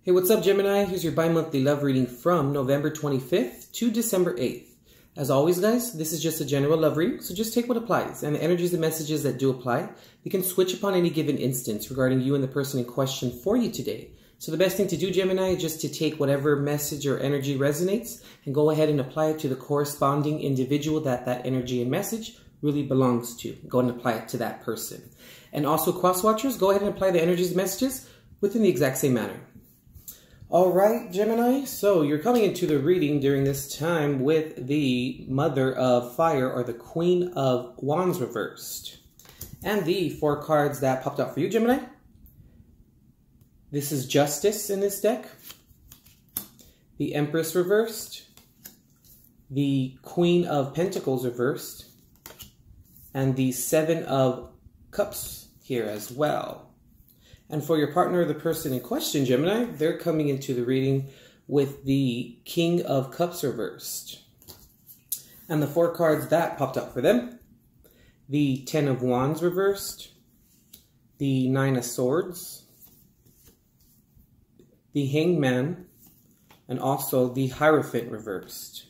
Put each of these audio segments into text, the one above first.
Hey, what's up, Gemini? Here's your bi-monthly love reading from November 25th to December 8th. As always, guys, this is just a general love reading, so just take what applies. And the energies and messages that do apply, you can switch upon any given instance regarding you and the person in question for you today. So the best thing to do, Gemini, is just to take whatever message or energy resonates and go ahead and apply it to the corresponding individual that energy and message really belongs to. Go ahead and apply it to that person. And also, cross-watchers, go ahead and apply the energies and messages within the exact same manner. All right, Gemini, so you're coming into the reading during this time with the Mother of Fire, or the Queen of Wands reversed. And the 4 cards that popped out for you, Gemini. This is Justice in this deck. The Empress reversed. The Queen of Pentacles reversed. And the 7 of Cups here as well. And for your partner, the person in question, Gemini, they're coming into the reading with the King of Cups reversed. And the 4 cards that popped up for them. The 10 of Wands reversed. The 9 of Swords. The Hanged Man. And also the Hierophant reversed.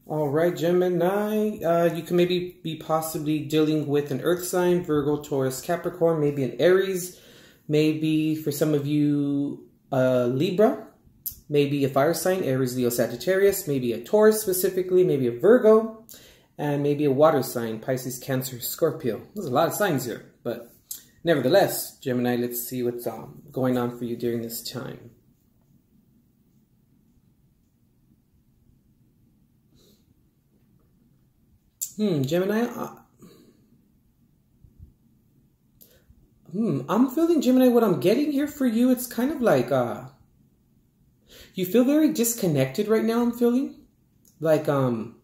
All right, Gemini, you can maybe be possibly dealing with an Earth sign, Virgo, Taurus, Capricorn, maybe an Aries. Maybe for some of you, Libra, maybe a fire sign, Aries, Leo, Sagittarius, maybe a Taurus specifically, maybe a Virgo, and maybe a water sign, Pisces, Cancer, Scorpio. There's a lot of signs here, but nevertheless, Gemini, let's see what's going on for you during this time. Gemini, I'm feeling, Gemini, what I'm getting here for you, it's kind of like, you feel very disconnected right now, I'm feeling. Like you're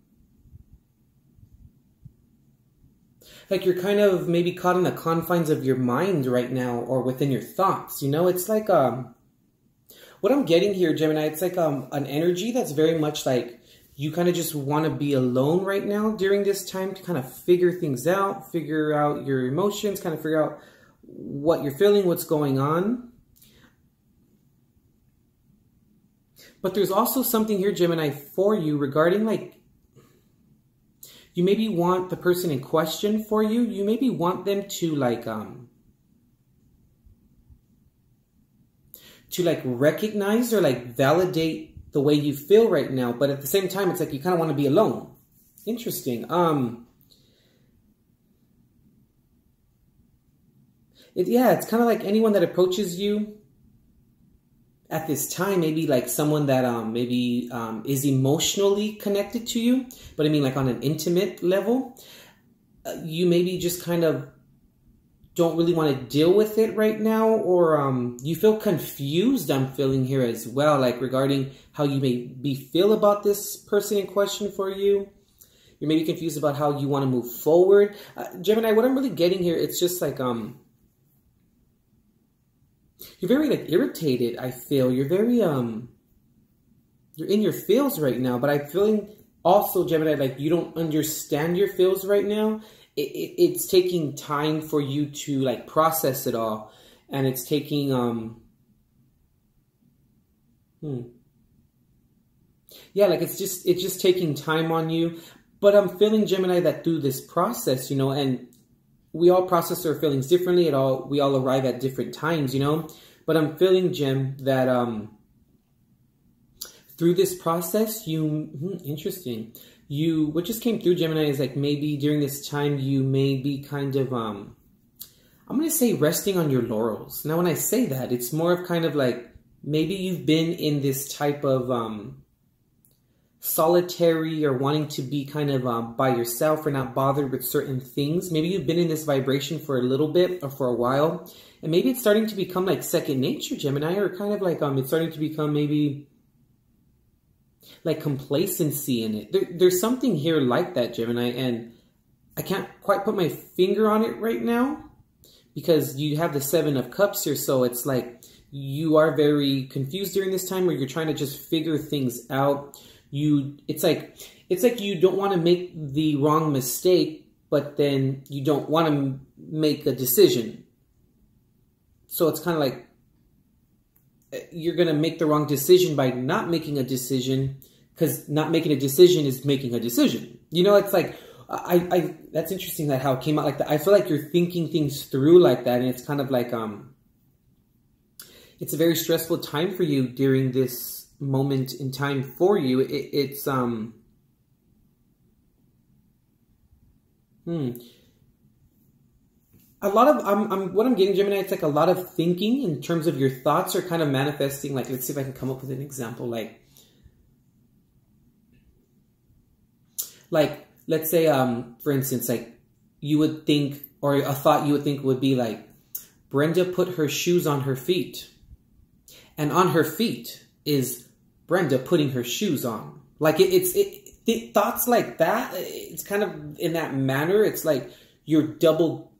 kind of maybe caught in the confines of your mind right now, or within your thoughts, you know? It's like, what I'm getting here, Gemini, it's like an energy that's very much like, you kind of just want to be alone right now during this time to kind of figure things out, figure out your emotions, kind of figure out what you're feeling, what's going on. But there's also something here, Gemini, for you regarding, like, you maybe want the person in question for you, you maybe want them to recognize or like validate the way you feel right now, but at the same time, it's like you kind of want to be alone. Interesting. It's kind of like anyone that approaches you at this time, maybe like someone that is emotionally connected to you, but I mean like on an intimate level, you maybe just kind of don't really want to deal with it right now, or you feel confused, I'm feeling here as well, like regarding how you may feel about this person in question for you. You're maybe confused about how you want to move forward. Gemini, what I'm really getting here, it's just like, you're very like irritated, I feel. You're very, you're in your feels right now, but I'm feeling also, Gemini, like you don't understand your feels right now. It's taking time for you to like process it all. And it's taking, yeah, like it's just taking time on you. But I'm feeling, Gemini, that through this process, you know, and we all process our feelings differently. We all arrive at different times, you know. But I'm feeling, Gem, that through this process, interesting. What just came through, Gemini, is like maybe during this time you may be kind of, I'm going to say resting on your laurels. Now, when I say that, it's more of kind of like maybe you've been in this type of solitary, or wanting to be kind of by yourself, or not bothered with certain things. Maybe you've been in this vibration for a little bit or for a while, and maybe it's starting to become like second nature, Gemini, or kind of like it's starting to become maybe like complacency in it. There's something here like that, Gemini, and I can't quite put my finger on it right now because you have the 7 of Cups here, so it's like you are very confused during this time, where you're trying to just figure things out. It's like you don't want to make the wrong mistake, but then you don't want to make a decision. So it's kind of like you're going to make the wrong decision by not making a decision, because not making a decision is making a decision. You know, it's like, that's interesting that how it came out like that. I feel like you're thinking things through like that, and it's kind of like, it's a very stressful time for you during this moment in time for you. It's, a lot of, what I'm getting, Gemini, it's like a lot of thinking in terms of your thoughts are kind of manifesting. Like, let's see if I can come up with an example. Like, let's say, for instance, like you would think, or a thought you would think would be like, Brenda put her shoes on her feet. And on her feet is Brenda putting her shoes on. Like it thoughts like that. It's kind of in that manner. It's like you're double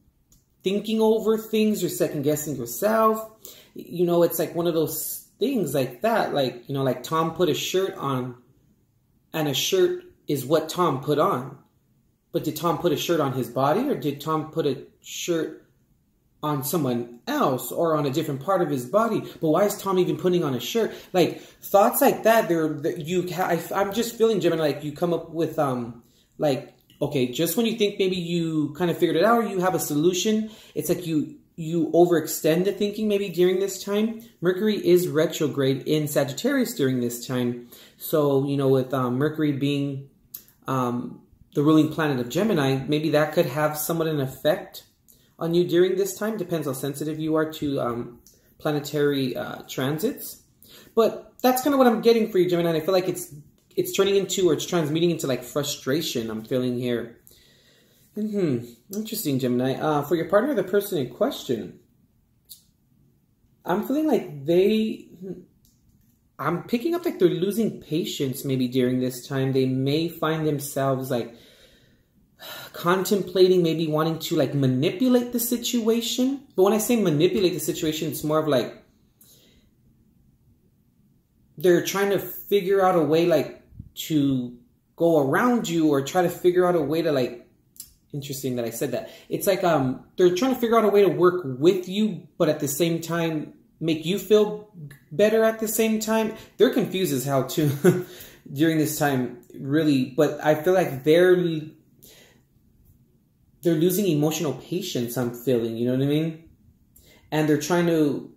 thinking over things. You're second guessing yourself. You know, it's like one of those things like that. Like, you know, like Tom put a shirt on, and a shirt is what Tom put on. But did Tom put a shirt on his body, or did Tom put a shirt on someone else or on a different part of his body? But why is Tom even putting on a shirt? Like thoughts like that, I'm just feeling, Gemini, like you come up with like, okay, just when you think maybe you kind of figured it out or you have a solution, it's like you overextend the thinking maybe during this time. Mercury is retrograde in Sagittarius during this time. So, you know, with Mercury being the ruling planet of Gemini, maybe that could have somewhat an effect on you during this time. Depends how sensitive you are to planetary transits. But that's kind of what I'm getting for you, Gemini. And I feel like it's turning into, or it's transmuting into like frustration, I'm feeling here. Interesting, Gemini. For your partner, the person in question, I'm feeling like I'm picking up like they're losing patience maybe during this time. They may find themselves like contemplating, maybe wanting to like manipulate the situation. But when I say manipulate the situation, it's more of like they're trying to figure out a way like to go around you, or try to figure out a way to like, interesting that I said that. It's like they're trying to figure out a way to work with you, but at the same time make you feel better at the same time. They're confused as hell too during this time, really. But I feel like they're losing emotional patience, I'm feeling, you know what I mean? And they're trying to,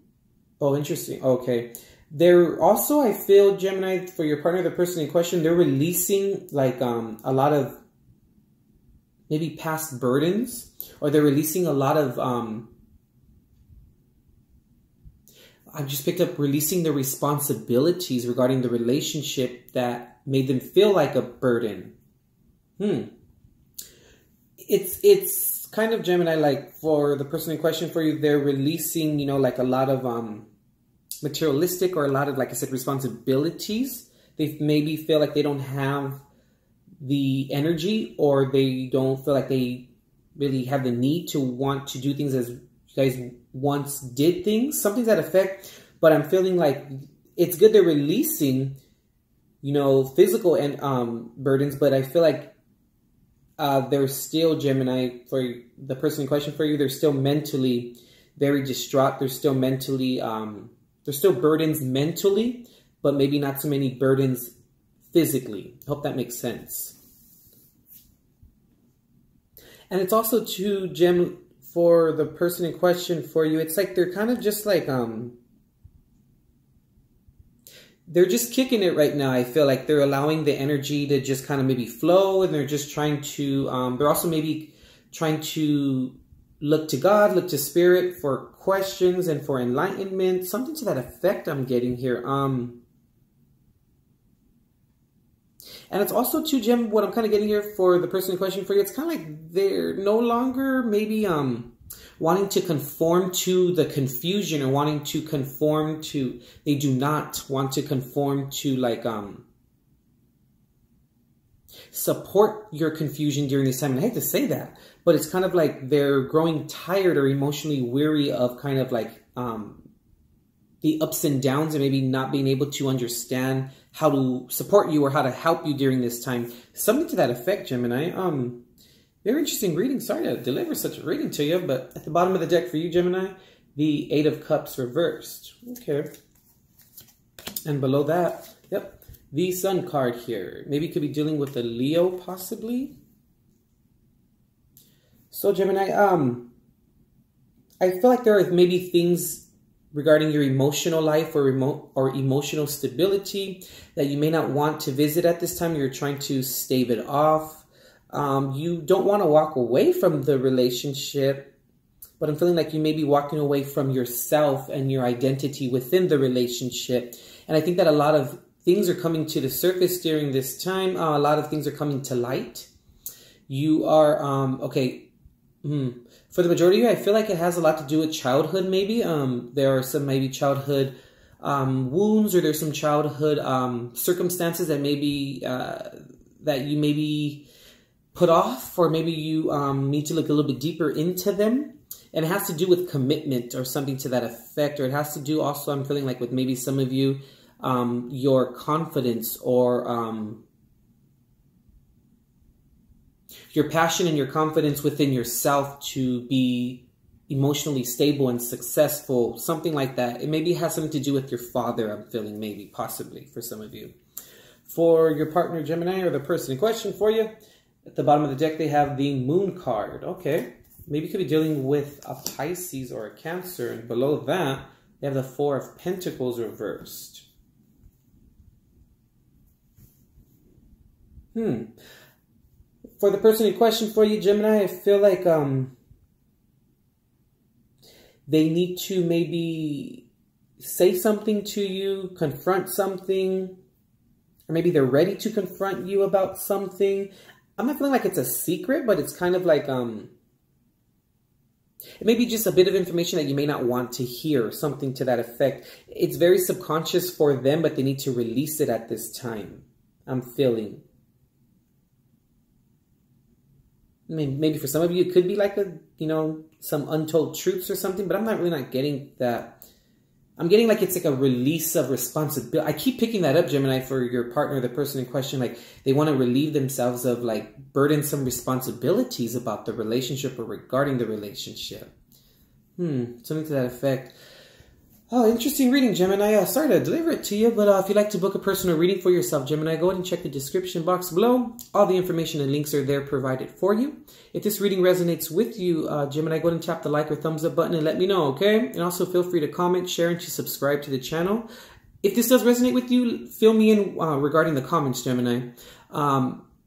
oh, interesting. Okay. They're also, I feel, Gemini, for your partner, the person in question, they're releasing like a lot of maybe past burdens, or they're releasing a lot of, I've just picked up releasing the responsibilities regarding the relationship that made them feel like a burden. It's kind of, Gemini, like for the person in question for you, they're releasing, you know, like a lot of materialistic, or a lot of, like I said, responsibilities. They maybe feel like they don't have the energy, or they don't feel like they really have the need to want to do things as you guys once did things. Something to that effect. But I'm feeling like it's good they're releasing, you know, physical and burdens, but I feel like they're still, Gemini, for the person in question for you, they're still mentally very distraught. They're still mentally, there's still burdens mentally, but maybe not so many burdens physically. I hope that makes sense. And it's also too, Gem, for the person in question for you, it's like they're kind of just like, they're just kicking it right now. I feel like they're allowing the energy to just kind of maybe flow, and they're just trying to, they're also maybe trying to look to God, look to Spirit for questions and for enlightenment. Something to that effect I'm getting here. And it's also too, Gem, what I'm kind of getting here for the person in question for you, it's kind of like they're no longer maybe wanting to conform to the confusion, or wanting to conform to, they do not want to conform to like support your confusion during this time. And I hate to say that, but it's kind of like they're growing tired or emotionally weary of kind of like the ups and downs, and maybe not being able to understand how to support you or how to help you during this time. Something to that effect, Gemini. Very interesting reading. Sorry to deliver such a reading to you, but at the bottom of the deck for you, Gemini, the 8 of Cups reversed. Okay. And below that, yep, the Sun card here. Maybe you could be dealing with a Leo, possibly. So Gemini, I feel like there are maybe things regarding your emotional life or emotional stability that you may not want to visit at this time. You're trying to stave it off. You don't want to walk away from the relationship, but I'm feeling like you may be walking away from yourself and your identity within the relationship. And I think that a lot of things are coming to the surface during this time. A lot of things are coming to light. You are, for the majority of you, I feel like it has a lot to do with childhood, maybe. There are some maybe childhood wounds, or there's some childhood circumstances that maybe that you maybe put off, or maybe you need to look a little bit deeper into them. And it has to do with commitment or something to that effect. Or it has to do also, I'm feeling like, with maybe some of you, your confidence or your passion and your confidence within yourself to be emotionally stable and successful, something like that. It maybe has something to do with your father, I'm feeling, maybe, possibly, for some of you. For your partner, Gemini, or the person in question for you, at the bottom of the deck, they have the Moon card. Okay. Maybe you could be dealing with a Pisces or a Cancer. And below that, they have the Four of Pentacles reversed. For the person in question for you, Gemini, I feel like they need to maybe say something to you, confront something, or maybe they're ready to confront you about something. I'm not feeling like it's a secret, but it's kind of like it may be just a bit of information that you may not want to hear, something to that effect. It's very subconscious for them, but they need to release it at this time, I'm feeling. I mean, maybe for some of you, it could be like some untold truths or something, but I'm not really getting that. I'm getting like it's like a release of responsibility. I keep picking that up, Gemini, for your partner, the person in question. Like, they want to relieve themselves of like burdensome responsibilities about the relationship or regarding the relationship. Something to that effect. Oh, interesting reading, Gemini. Sorry to deliver it to you, but if you'd like to book a personal reading for yourself, Gemini, go ahead and check the description box below. All the information and links are there provided for you. If this reading resonates with you, Gemini, go ahead and tap the like or thumbs up button and let me know, okay? And also feel free to comment, share, and to subscribe to the channel. If this does resonate with you, fill me in regarding the comments, Gemini.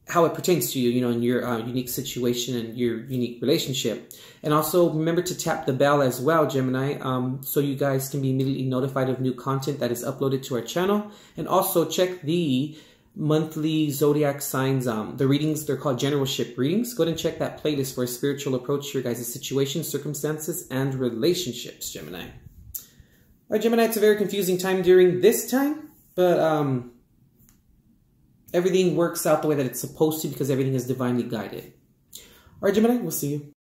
How it pertains to you, in your unique situation and your unique relationship. And also remember to tap the bell as well, Gemini, so you guys can be immediately notified of new content that is uploaded to our channel. And also check the monthly zodiac signs, the readings, they're called generalship readings. Go ahead and check that playlist for a spiritual approach to your guys' situations, circumstances, and relationships, Gemini. All right, Gemini, it's a very confusing time during this time, but everything works out the way that it's supposed to because everything is divinely guided. All right, Gemini, we'll see you.